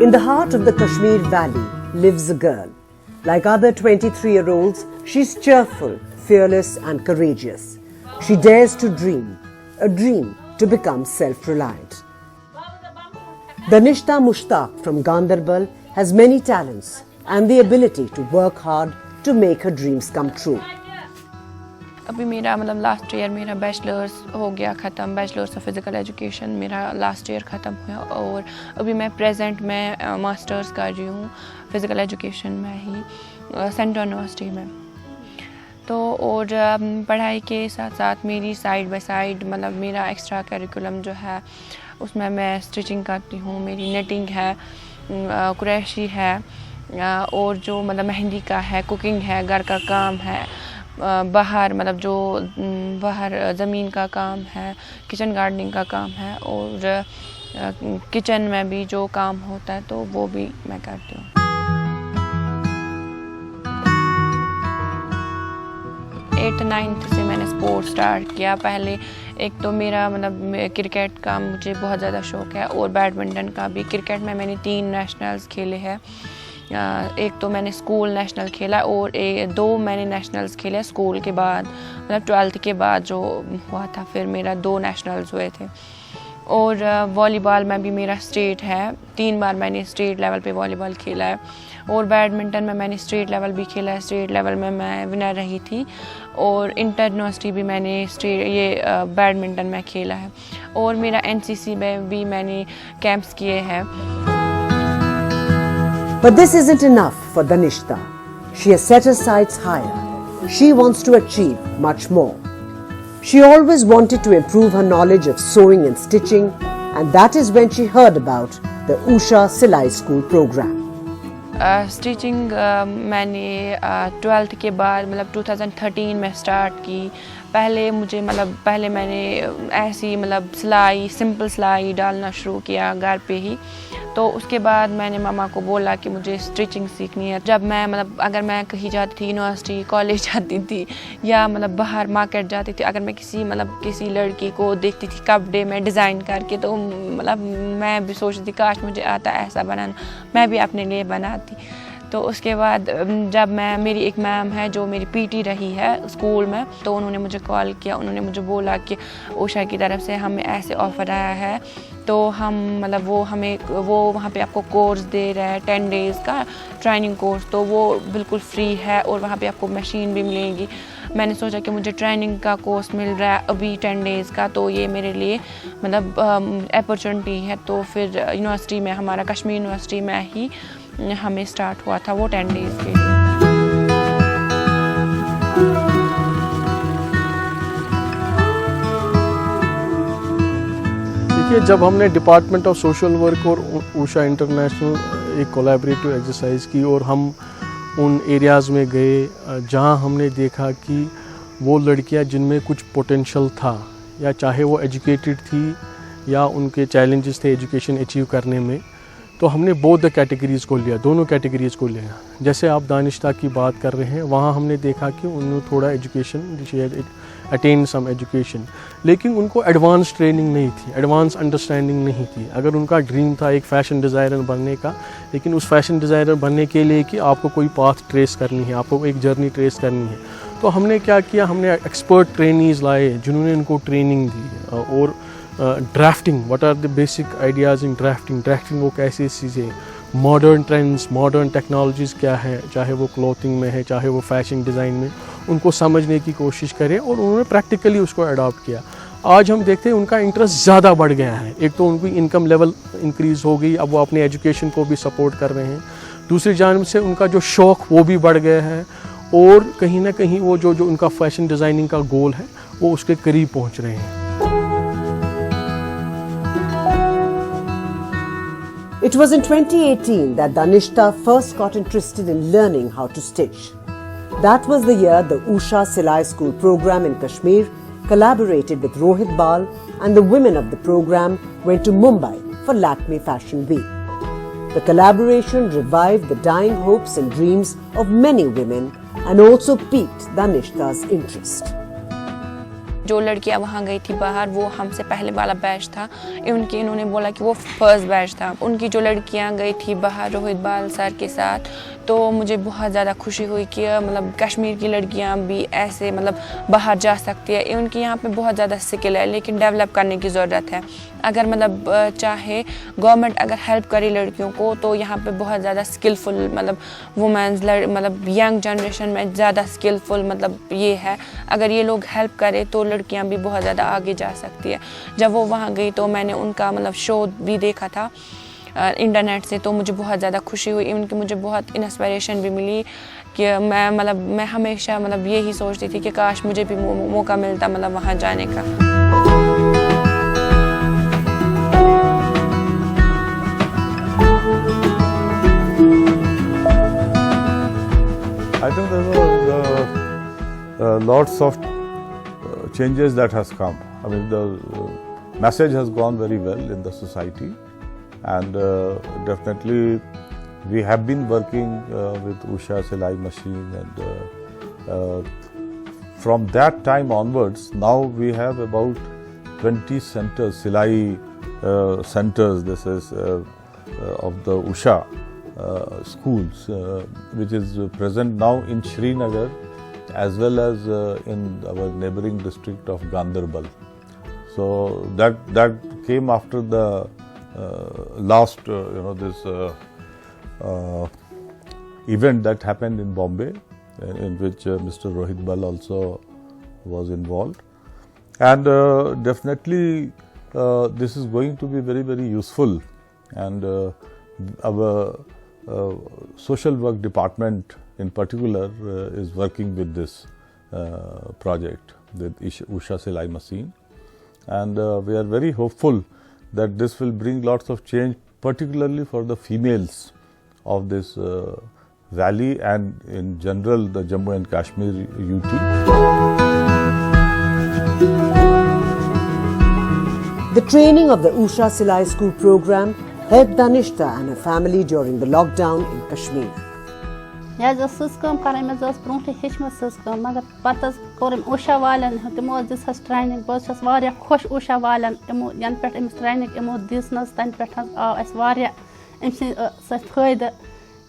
In the heart of the Kashmir Valley lives a girl. Like other 23-year-olds, she's cheerful, fearless and courageous. She dares to dream, a dream to become self-reliant. Danishta Mushtaq from Gandarbal has many talents and the ability to work hard to make her dreams come true. अभी मेरा मतलब last year मेरा bachelors हो गया ख़त्म, bachelors of physical education मेरा last year ख़त्म हुआ और अभी मैं प्रेजेंट में मास्टर्स कर रही हूँ फिज़िकल एजुकेशन में ही सेंट्रल यूनिवर्सिटी में। तो और पढ़ाई के साथ साथ मेरी साइड बाय साइड मतलब मेरा एक्स्ट्रा करिकुलम जो है उसमें मैं स्टिचिंग करती हूँ, मेरी नेटिंग है, कुरैशी है और जो मतलब मेहंदी का है, कुकिंग है, घर का काम है, बाहर मतलब जो बाहर ज़मीन का काम है, किचन गार्डनिंग का काम है और किचन में भी जो काम होता है तो वो भी मैं करती हूँ। 8th-9th से मैंने स्पोर्ट स्टार्ट किया। पहले एक तो मेरा मतलब क्रिकेट का मुझे बहुत ज़्यादा शौक़ है और बैडमिंटन का भी। क्रिकेट में मैंने 3 नेशनल्स खेले हैं। एक तो मैंने स्कूल नेशनल खेला और 2 मैंने नेशनल्स खेले स्कूल के बाद, मतलब 12th के बाद जो हुआ था फिर मेरा 2 नेशनल्स हुए थे। और वॉलीबॉल में भी मेरा स्टेट है, 3 बार मैंने स्टेट लेवल पे वॉलीबॉल खेला है और बैडमिंटन में मैंने स्टेट लेवल भी खेला है, स्टेट लेवल में मैं विनर रही थी और इंटर यूनिवर्सिटी भी मैंने बैडमिंटन में खेला है और मेरा NCC में भी मैंने कैंप्स किए हैं। But this isn't enough for Danishta. She has set her sights higher. She wants to achieve much more. She always wanted to improve her knowledge of sewing and stitching, and that is when she heard about the Usha Silai School program. Stitching मैंने 12th के बाद मतलब 2013 में start की। पहले मैंने ऐसी मतलब सिलाई, सिंपल सिलाई डालना शुरू किया घर पे ही। तो उसके बाद मैंने मामा को बोला कि मुझे स्टिचिंग सीखनी है। जब मैं मतलब अगर मैं कहीं जाती थी, यूनिवर्सिटी, कॉलेज जाती थी या मतलब बाहर मार्केट जाती थी, अगर मैं किसी लड़की को देखती थी कपड़े में डिज़ाइन करके तो मतलब मैं भी सोचती थी काश मुझे आता ऐसा बनाना, मैं भी अपने लिए बनाती। तो उसके बाद जब मेरी एक मैम है जो मेरी PT रही है स्कूल में, तो उन्होंने मुझे कॉल किया, उन्होंने मुझे बोला कि उषा की तरफ से हमें ऐसे ऑफ़र आया है तो हम मतलब वो वहाँ पे आपको कोर्स दे रहा है 10 डेज़ का ट्रेनिंग कोर्स, तो वो बिल्कुल फ्री है और वहाँ पे आपको मशीन भी मिलेगी। मैंने सोचा कि मुझे ट्रेनिंग का कोर्स मिल रहा है अभी 10 डेज़ का, तो ये मेरे लिए मतलब अपॉर्चुनिटी है। तो फिर यूनिवर्सिटी में, हमारा कश्मीर यूनिवर्सिटी में ही हमें स्टार्ट हुआ था वो 10 डेज़ के लिए। देखिए, जब हमने डिपार्टमेंट ऑफ सोशल वर्क और उषा इंटरनेशनल एक कोलैबोरेटिव एक्सरसाइज की और हम उन एरियाज़ में गए जहां हमने देखा कि वो लड़कियां जिनमें कुछ पोटेंशियल था, या चाहे वो एजुकेटेड थी या उनके चैलेंजेस थे एजुकेशन अचीव करने में, तो हमने बोथ द कैटेगरीज़ को लिया, दोनों कैटेगरीज़ को लिया। जैसे आप दानिश्ता की बात कर रहे हैं, वहाँ हमने देखा कि उन्होंने थोड़ा एजुकेशन अटेन सम एजुकेशन, लेकिन उनको एडवांस ट्रेनिंग नहीं थी, एडवांस अंडरस्टैंडिंग नहीं थी। अगर उनका ड्रीम था एक फ़ैशन डिज़ाइनर बनने का, लेकिन उस फैशन डिज़ाइनर बनने के लिए कि आपको कोई पाथ ट्रेस करनी है, आपको एक जर्नी ट्रेस करनी है, तो हमने क्या किया, हमने एक्सपर्ट ट्रेनीज़ लाए जिन्होंने इनको ट्रेनिंग दी। और drafting, what are the basic ideas in drafting वो कैसी चीज़ें, मॉडर्न ट्रेंड्स, मॉडर्न टेक्नोलॉजीज़ क्या है, चाहे वो क्लॉथिंग में है, चाहे वो फैशन डिज़ाइन में, उनको समझने की कोशिश करें और उन्होंने प्रैक्टिकली उसको अडॉप्ट किया। आज हम देखते हैं उनका इंटरेस्ट ज़्यादा बढ़ गया है। एक तो उनकी इनकम लेवल इंक्रीज़ हो गई, अब वो अपने एजुकेशन को भी सपोर्ट कर रहे हैं। दूसरी जानब से उनका जो शौक़ वो भी बढ़ गया है और कहीं ना कहीं वो जो उनका फैशन डिज़ाइनिंग का गोल है वो उसके करीब पहुँच रहे हैं। It was in 2018 that Danishta first got interested in learning how to stitch. That was the year the Usha Silai School program in Kashmir collaborated with Rohit Bal, and the women of the program went to Mumbai for Lakme Fashion Week. The collaboration revived the dying hopes and dreams of many women and also piqued Danishta's interest. जो लड़कियां वहाँ गई थी बाहर वो हमसे पहले वाला बैच था, इन्होंने बोला कि वो फर्स्ट बैच था। उनकी जो लड़कियां गई थी बाहर रोहित बाल सर के साथ, तो मुझे बहुत ज़्यादा खुशी हुई कि मतलब कश्मीर की लड़कियां भी ऐसे मतलब बाहर जा सकती है। उनकी यहाँ पे बहुत ज़्यादा स्किल है, लेकिन डेवलप करने की ज़रूरत है। अगर मतलब चाहे गवर्नमेंट अगर हेल्प करे लड़कियों को, तो यहाँ पे बहुत ज़्यादा स्किलफुल मतलब वुमेन्स मतलब यंग जनरेशन में ज़्यादा स्किलफुल मतलब ये है। अगर ये लोग हेल्प करें तो लड़कियाँ भी बहुत ज़्यादा आगे जा सकती है। जब वो वहाँ गई तो मैंने उनका मतलब शो भी देखा था इंटरनेट से, तो मुझे बहुत ज़्यादा खुशी हुई। उनकी मुझे बहुत इंस्पिरेशन भी मिली कि मैं हमेशा मतलब यही सोचती थी कि काश मुझे भी मौका मिलता मतलब वहाँ जाने का। I think there were lots of changes that has come. I mean, the message has gone very well in the society, and definitely we have been working with Usha Silai Machine, and from that time onwards, now we have about 20 centers, Silai centers. This is of the Usha schools, which is present now in Srinagar as well as in our neighboring district of Ganderbal. So that came after the last this event that happened in Bombay, in which Mr. Rohit Bal also was involved, and definitely this is going to be very, very useful, and our social work department in particular is working with this project with Usha Silai Machine, and we are very hopeful that this will bring lots of change, particularly for the females of this valley and in general the Jammu and Kashmir UT. The training of the Usha Silai School program helped Danishta and her family during the lockdown in Kashmir. मगर पता core Usha वालन तमो this training बस वारिया खुश उषा वालन तमो यन पे training इमो दिसनस तन पे आव अस वारिया अम फायदा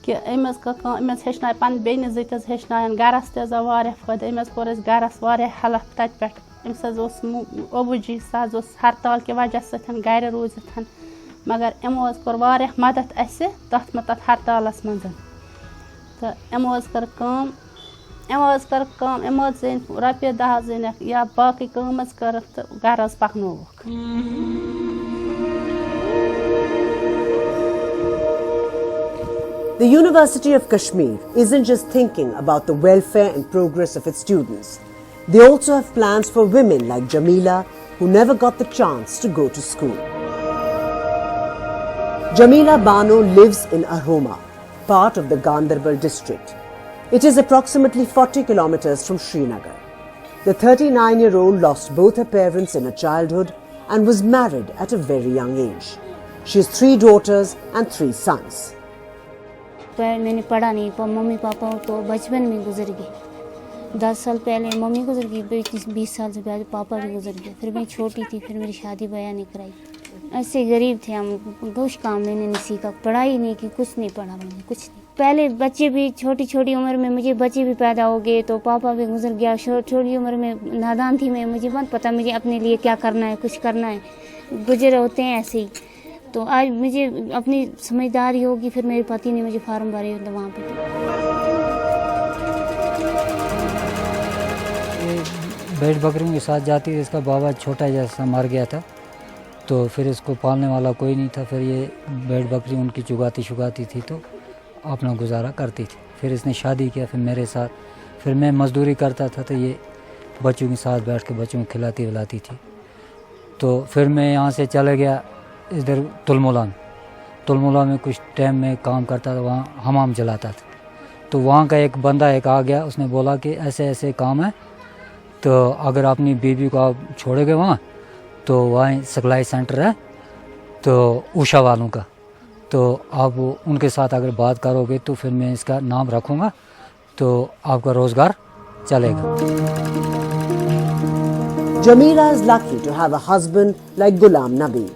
कि अमस अमस हेचना पन बेन जत हेचनायन गरस ते वारिया फायदा अमस कोर गरस वारिया हेल्प तत पे अमस अबूजी साज हड़ताल के वजह से गर रूजित, मगर इमो कोर वारिया मदद अस तत हड़तालस मज तो इमो कर इमो जन रपे 10 जन या बाकी कर तो gross पकनोक। The University of Kashmir isn't just thinking about the welfare and progress of its students. They also have plans for women like Jamila, who never got the chance to go to school. Jamila Bano lives in Arhoma, part of the Ganderbal district. It is approximately 40 kilometers from Srinagar. The 39-year-old lost both her parents in her childhood and was married at a very young age. She has 3 daughters and 3 sons. मैंने पढ़ा नहीं, mummy papa तो बचपन में गुजर गए। 10 साल पहले मम्मी गुजर गई, 20 साल से पहले पापा भी गुजर गए। फिर मैं छोटी थी, फिर मेरी शादी ब्याह नहीं कराई। ऐसे गरीब थे हम, कुछ काम मैंने नहीं सीखा, पढ़ाई नहीं की, कुछ नहीं पढ़ा मैंने, कुछ नहीं। पहले बच्चे भी छोटी छोटी उम्र में मुझे बच्चे भी पैदा हो गए, तो पापा भी गुजर गया। छोटी उम्र में नादान थी मैं, मुझे मत पता मुझे अपने लिए क्या करना है, कुछ करना है, गुजर होते हैं ऐसे ही। तो आज मुझे अपनी समझदारी होगी, फिर मेरे पति ने मुझे फार्म भरे तो वहाँ पे। भेड़ बकरियों के साथ जाती थी, इसका बाबा छोटा जैसा मर गया था, तो फिर इसको पालने वाला कोई नहीं था। फिर ये भेड़ बकरी उनकी चुगाती थी तो अपना गुजारा करती थी। फिर इसने शादी किया, फिर मेरे साथ, फिर मैं मजदूरी करता था, तो ये बच्चों के साथ बैठ के बच्चों को खिलाती विलाती थी। तो फिर मैं यहाँ से चला गया इधर तुलमुला में कुछ टाइम में काम करता था, वहाँ हमाम चलाता था। तो वहाँ का एक बंदा आ गया, उसने बोला कि ऐसे ऐसे काम है, तो अगर अपनी बीवी को आप छोड़ोगे वहाँ, तो वहाँ सिखलाई सेंटर है तो उषा वालों का, तो आप उनके साथ अगर बात करोगे तो फिर मैं इसका नाम रखूँगा, तो आपका रोज़गार चलेगा। Jamila is lucky to have a husband like Ghulam Nabi.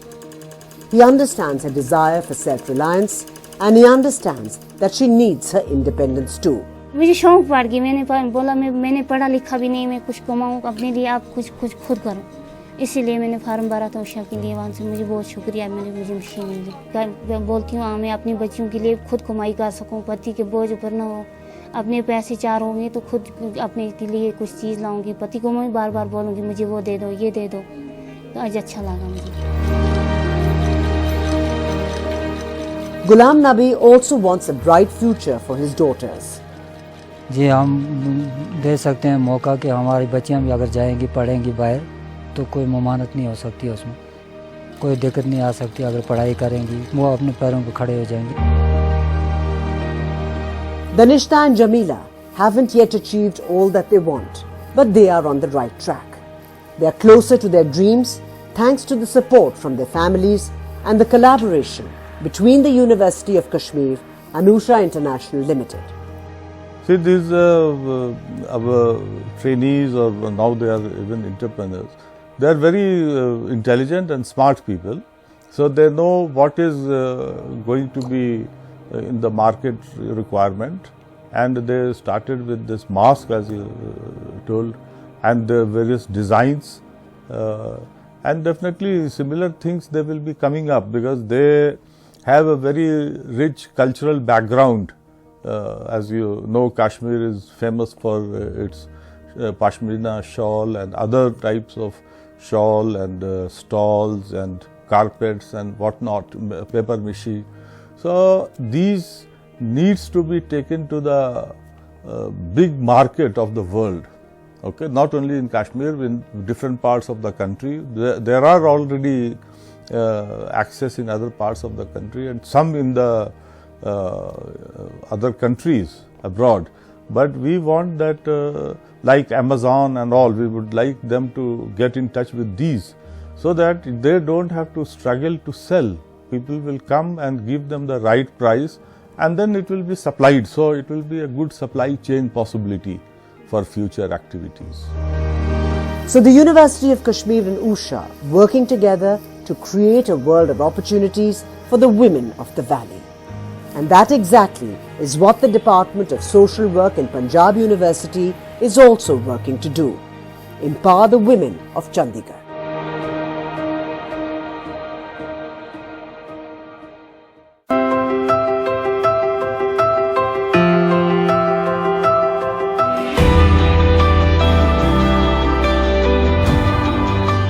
He understands her desire for self-reliance and he understands that she needs her independence too. मुझे शौक पड़ गया, मैंने बोला मैंने पढ़ा लिखा भी नहीं, मैं कुछ कमाऊँ अपने लिए, आप कुछ खुद करो, इसीलिए मैंने फार्म भरा था उषा के लिए। वहाँ से मुझे बहुत शुक्रिया, मुझे मशीन मिली। बोलती हूँ मैं अपनी बच्चियों के लिए खुद कमाई कर सकूँ, पति के बोझ ऊपर ना हो, अपने पैसे चार होंगे तो खुद अपने के लिए कुछ चीज़ लाऊंगी, पति को मैं बार बार बोलूँगी मुझे वो दे दो ये दे दो, तो आज अच्छा लगा मुझे। Ghulam Nabi also wants a bright future for his daughters. जी हम दे सकते हैं मौका कि हमारी बच्चियां भी अगर जाएंगी पढ़ेंगी बाहर तो कोई ममानत नहीं हो सकती, उसमें कोई दिक्कत नहीं आ सकती। अगर पढ़ाई करेंगी वो अपने पैरों पर खड़े हो जाएंगी। Danishta and Jamila haven't yet achieved all that they want, but they are on the right track. They are closer to their dreams thanks to the support from their families and the collaboration between the University of Kashmir and Usha International Limited. See, these our trainees, or now they are even entrepreneurs, they are very intelligent and smart people. So they know what is going to be in the market requirement, and they started with this mask, as you told, and the various designs, and definitely similar things they will be coming up because they have a very rich cultural background. As you know, Kashmir is famous for its Pashmina shawl and other types of shawl and stalls and carpets and whatnot, paper mishi. So these needs to be taken to the big market of the world. Okay, not only in Kashmir, in different parts of the country. There are already access in other parts of the country and some in the other countries abroad. But we want that like Amazon and all, we would like them to get in touch with these so that they don't have to struggle to sell. People will come and give them the right price and then it will be supplied. So it will be a good supply chain possibility for future activities. So the University of Kashmir and Usha working together to create a world of opportunities for the women of the valley. And that exactly is what the Department of Social Work in Punjab University is also working to do. Empower the women of Chandigarh.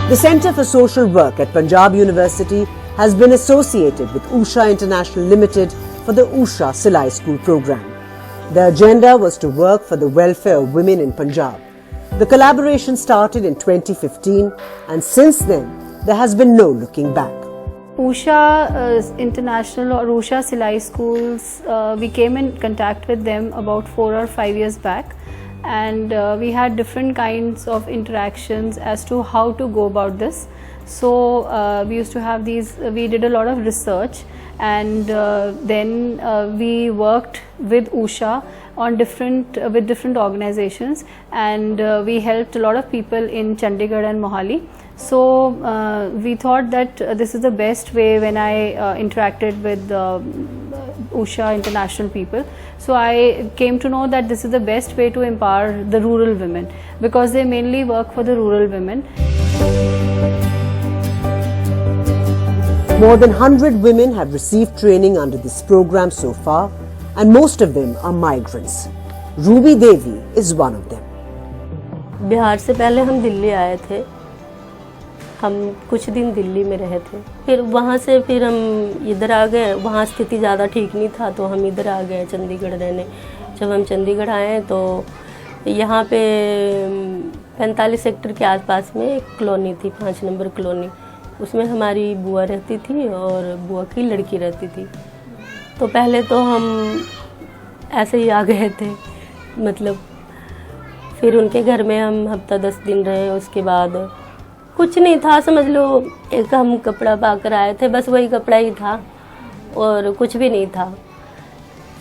The Centre for Social Work at Punjab University has been associated with Usha International Limited for the Usha Silai School program. The agenda was to work for the welfare of women in Punjab. The collaboration started in 2015 and since then there has been no looking back. Usha International or Usha Silai schools, we came in contact with them about 4 or 5 years back, and we had different kinds of interactions as to how to go about this. So we used to have these, we did a lot of research, and then we worked with Usha on with different organizations, and we helped a lot of people in Chandigarh and Mohali. So we thought that this is the best way. When I interacted with Usha International people, so I came to know that this is the best way to empower the rural women, because they mainly work for the rural women. More than 100 women have received training under this program so far, and most of them are migrants. Ruby Devi is one of them. Bihar से पहले हम दिल्ली आए थे, हम कुछ दिन दिल्ली में रहे थे, फिर वहाँ से फिर हम इधर आ गए। वहाँ स्थिति ज़्यादा ठीक नहीं था तो हम इधर आ गए चंडीगढ़ रहने। जब हम चंडीगढ़ आए तो यहाँ पे 45 सेक्टर के आसपास में एक कॉलोनी थी, 5 नंबर कॉलोनी, उसमें हमारी बुआ रहती थी और बुआ की लड़की रहती थी। तो पहले तो हम ऐसे ही आ गए थे, मतलब फिर उनके घर में हम हफ्ता 10 दिन रहे। उसके बाद कुछ नहीं था, समझ लो एक हम कपड़ा पाकर आए थे, बस वही कपड़ा ही था और कुछ भी नहीं था।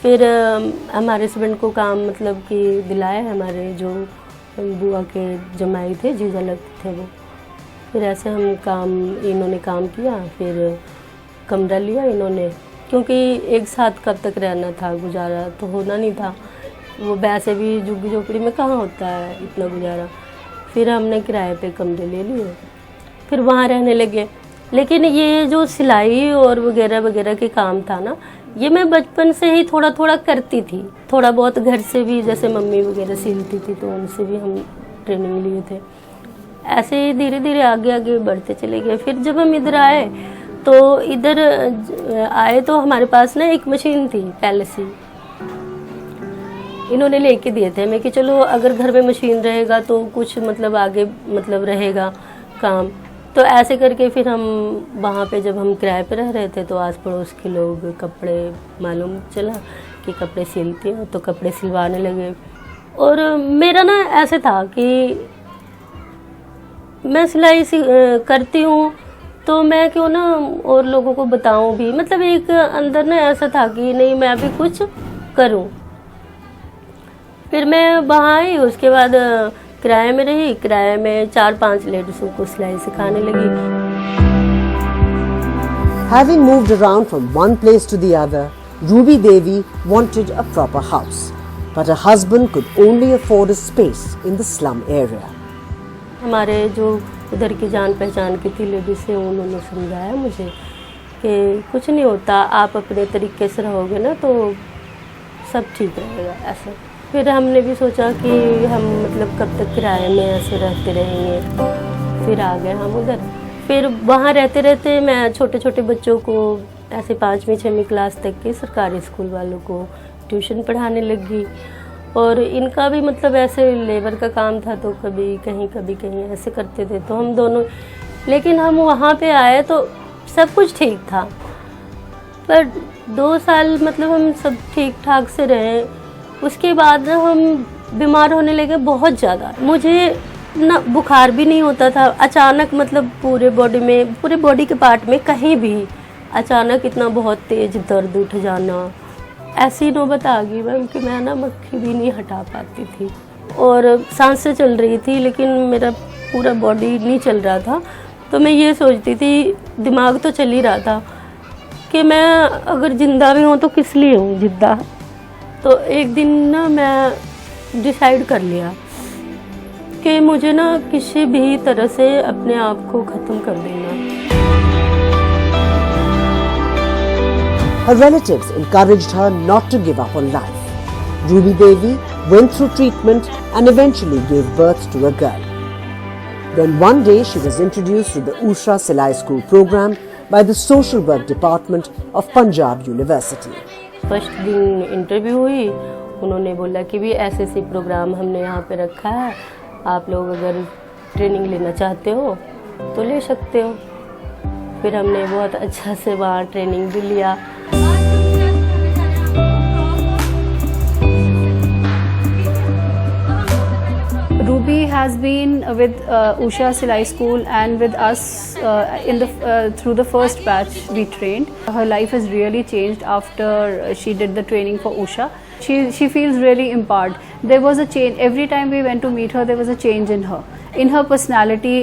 फिर हमारे हस्बैंड को काम मतलब कि दिलाए, हमारे जो बुआ के जमाई थे, जीजा लगते थे वो, फिर ऐसे हम इन्होंने काम किया, फिर कमरा लिया इन्होंने, क्योंकि एक साथ कब तक रहना था, गुजारा तो होना नहीं था। वो वैसे भी झुग्गी झोपड़ी में कहाँ होता है इतना गुजारा। फिर हमने किराए पे कमरे ले लिए, फिर वहाँ रहने लगे। लेकिन ये जो सिलाई और वगैरह वगैरह के काम था ना, ये मैं बचपन से ही थोड़ा थोड़ा करती थी। थोड़ा बहुत घर से भी, जैसे मम्मी वगैरह सिलती थी तो उनसे भी हम ट्रेनिंग लिए थे। ऐसे ही धीरे धीरे आगे आगे बढ़ते चले गए। फिर जब हम इधर आए तो हमारे पास ना एक मशीन थी पहले से, इन्होंने लेके दिए थे। मैं कि चलो अगर घर में मशीन रहेगा तो कुछ मतलब आगे मतलब रहेगा काम। तो ऐसे करके फिर हम वहाँ पे जब हम किराए पे रह रहे थे तो आस पड़ोस के लोग कपड़े मालूम चला कि कपड़े सिलती हैं, तो कपड़े सिलवाने लगे। और मेरा ना ऐसे था कि मैं सिलाई करती हूँ तो मैं क्यों ना और लोगों को बताऊँ भी, मतलब एक अंदर ना ऐसा था कि नहीं मैं भी कुछ करूँ। फिर मैं वहाँ आई, उसके बाद किराए में रही। किराए में 4-5 लेडीज़ों को सिलाई सिखाने लगी। Having moved around from one place to the other, Ruby Devi wanted a proper house, but her husband could only afford a space in the slum area. हमारे जो उधर की जान पहचान की थी लेडीज़ से, उन्होंने समझाया मुझे कि कुछ नहीं होता, आप अपने तरीके से रहोगे ना तो सब ठीक रहेगा ऐसे। फिर हमने भी सोचा कि हम मतलब कब तक किराए में ऐसे रहते रहेंगे। फिर आ गए हम उधर। फिर वहाँ रहते रहते मैं छोटे छोटे बच्चों को ऐसे 5वीं-6वीं क्लास तक के सरकारी स्कूल वालों को ट्यूशन पढ़ाने लगी। और इनका भी मतलब ऐसे लेबर का काम था, तो कभी कहीं ऐसे करते थे तो हम दोनों। लेकिन हम वहाँ पे आए तो सब कुछ ठीक था, पर 2 साल मतलब हम सब ठीक ठाक से रहे। उसके बाद हम बीमार होने लगे बहुत ज़्यादा। मुझे ना बुखार भी नहीं होता था, अचानक मतलब पूरे बॉडी के पार्ट में कहीं भी अचानक इतना बहुत तेज दर्द उठ जाना। ऐसी नौबत आ गई मैम कि मैं ना मक्खी भी नहीं हटा पाती थी, और सांसें चल रही थी लेकिन मेरा पूरा बॉडी नहीं चल रहा था। तो मैं ये सोचती थी, दिमाग तो चल ही रहा था कि मैं अगर जिंदा भी हूँ तो किस लिए हूँ जिंदा। तो एक दिन ना मैं डिसाइड कर लिया कि मुझे ना किसी भी तरह से अपने आप को ख़त्म कर देना। Her relatives encouraged her not to give up on life. Ruby Devi went through treatment and eventually gave birth to a girl. Then one day she was introduced to the Usha Silai School program by the Social Work Department of Punjab University. First दिन interview हुई, उन्होंने बोला कि भी ऐसे programme हमने यहाँ पे रखा है, आप लोग अगर ट्रेनिंग लेना चाहते हो तो ले सकते हो। फिर हमने बहुत अच्छा से वहाँ ट्रेनिंग भी लिया। Ruby has been with Usha Silai School and with us through the first batch we trained. Her life has really changed after she did the training for Usha. She feels really empowered. There was a change. Every time we went to meet her, there was a change in her. In her personality,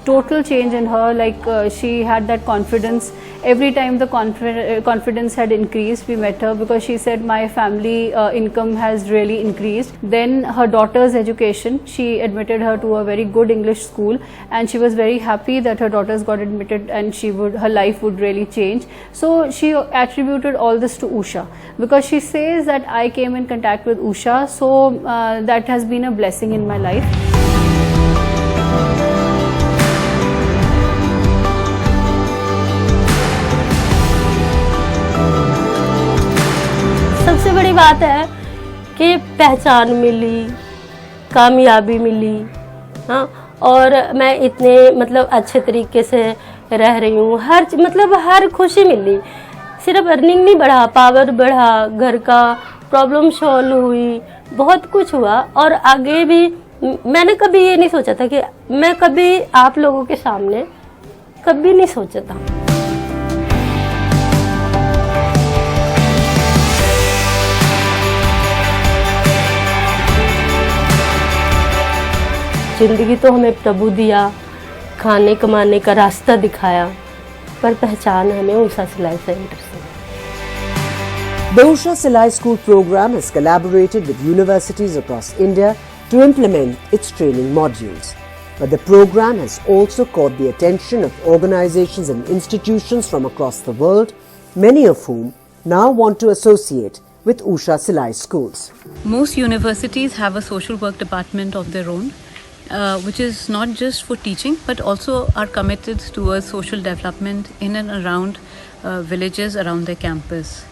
total change in her, like she had that confidence. Every time the confidence had increased, we met her because she said my family income has really increased. Then her daughter's education, she admitted her to a very good English school, and she was very happy that her daughters got admitted and her life would really change. So she attributed all this to Usha because she says that I came in contact with Usha, so that has been a blessing in my life. सबसे बड़ी बात है कि पहचान मिली, कामयाबी मिली, हाँ, और मैं इतने मतलब अच्छे तरीके से रह रही हूँ। हर खुशी मिली। सिर्फ अर्निंग नहीं बढ़ा, पावर बढ़ा, घर का प्रॉब्लम सॉल्व हुई, बहुत कुछ हुआ। और आगे भी मैंने कभी ये नहीं सोचा था कि मैं कभी आप लोगों के सामने कभी नहीं सोचा था। जिंदगी तो हमें प्रभु दिया, खाने कमाने का रास्ता दिखाया, पर पहचान हमें उषा सिलाई सेंटर से। The Usha Silai School program has collaborated with universities across India to implement its training modules. But the program has also caught the attention of organizations and institutions from across the world, many of whom now want to associate with Usha Silai schools. Most universities have a social work department of their own, which is not just for teaching but also are committed towards social development in and around villages around their campus.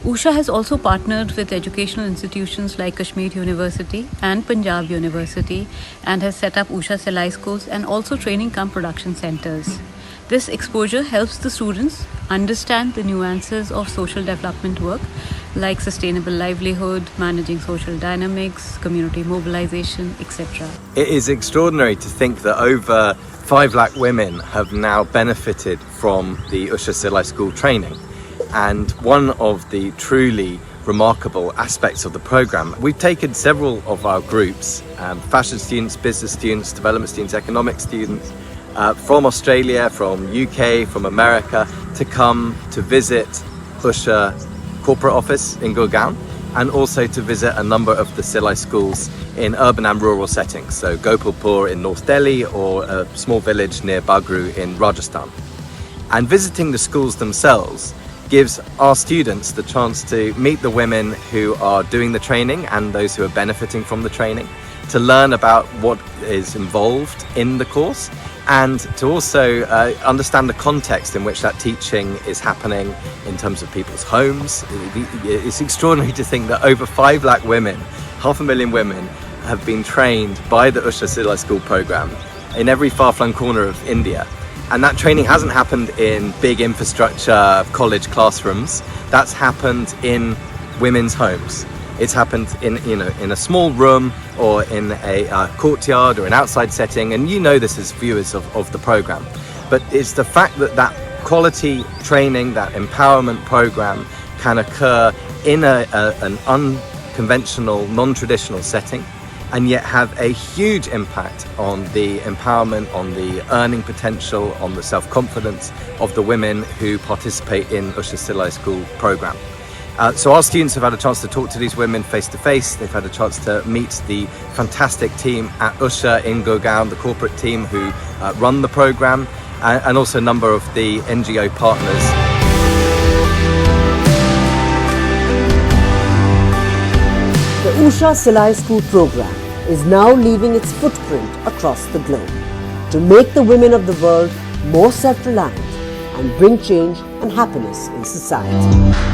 Usha has also partnered with educational institutions like Kashmir University and Punjab University and has set up Usha Silai schools and also training cum production centers. This exposure helps the students understand the nuances of social development work like sustainable livelihood, managing social dynamics, community mobilization, etc. It is extraordinary to think that over 5 lakh women have now benefited from the Usha Silai school training. And one of the truly remarkable aspects of the program, we've taken several of our groups, fashion students, business students, development students, economic students, from Australia, from UK, from America, to come to visit Usha corporate office in Gurgaon, and also to visit a number of the Silai schools in urban and rural settings, so Gopalpur in North Delhi or a small village near Bagru in Rajasthan. And visiting the schools themselves gives our students the chance to meet the women who are doing the training and those who are benefiting from the training, to learn about what is involved in the course, and to also understand the context in which that teaching is happening in terms of people's homes. It's extraordinary to think that over 5 lakh women, 500,000 women, have been trained by the Usha Silai School program in every far-flung corner of India. And that training hasn't happened in big infrastructure college classrooms. That's happened in women's homes. It's happened in a small room or in a courtyard or an outside setting. And you know this as viewers of the program. But it's the fact that that quality training, that empowerment program can occur in an unconventional, non-traditional setting, and yet have a huge impact on the empowerment, on the earning potential, on the self-confidence of the women who participate in Usha Silai School program. So our students have had a chance to talk to these women face to face. They've had a chance to meet the fantastic team at Usha in Gurgaon, the corporate team who run the program, and also a number of the NGO partners. The Usha Silai School program is now leaving its footprint across the globe to make the women of the world more self-reliant and bring change and happiness in society.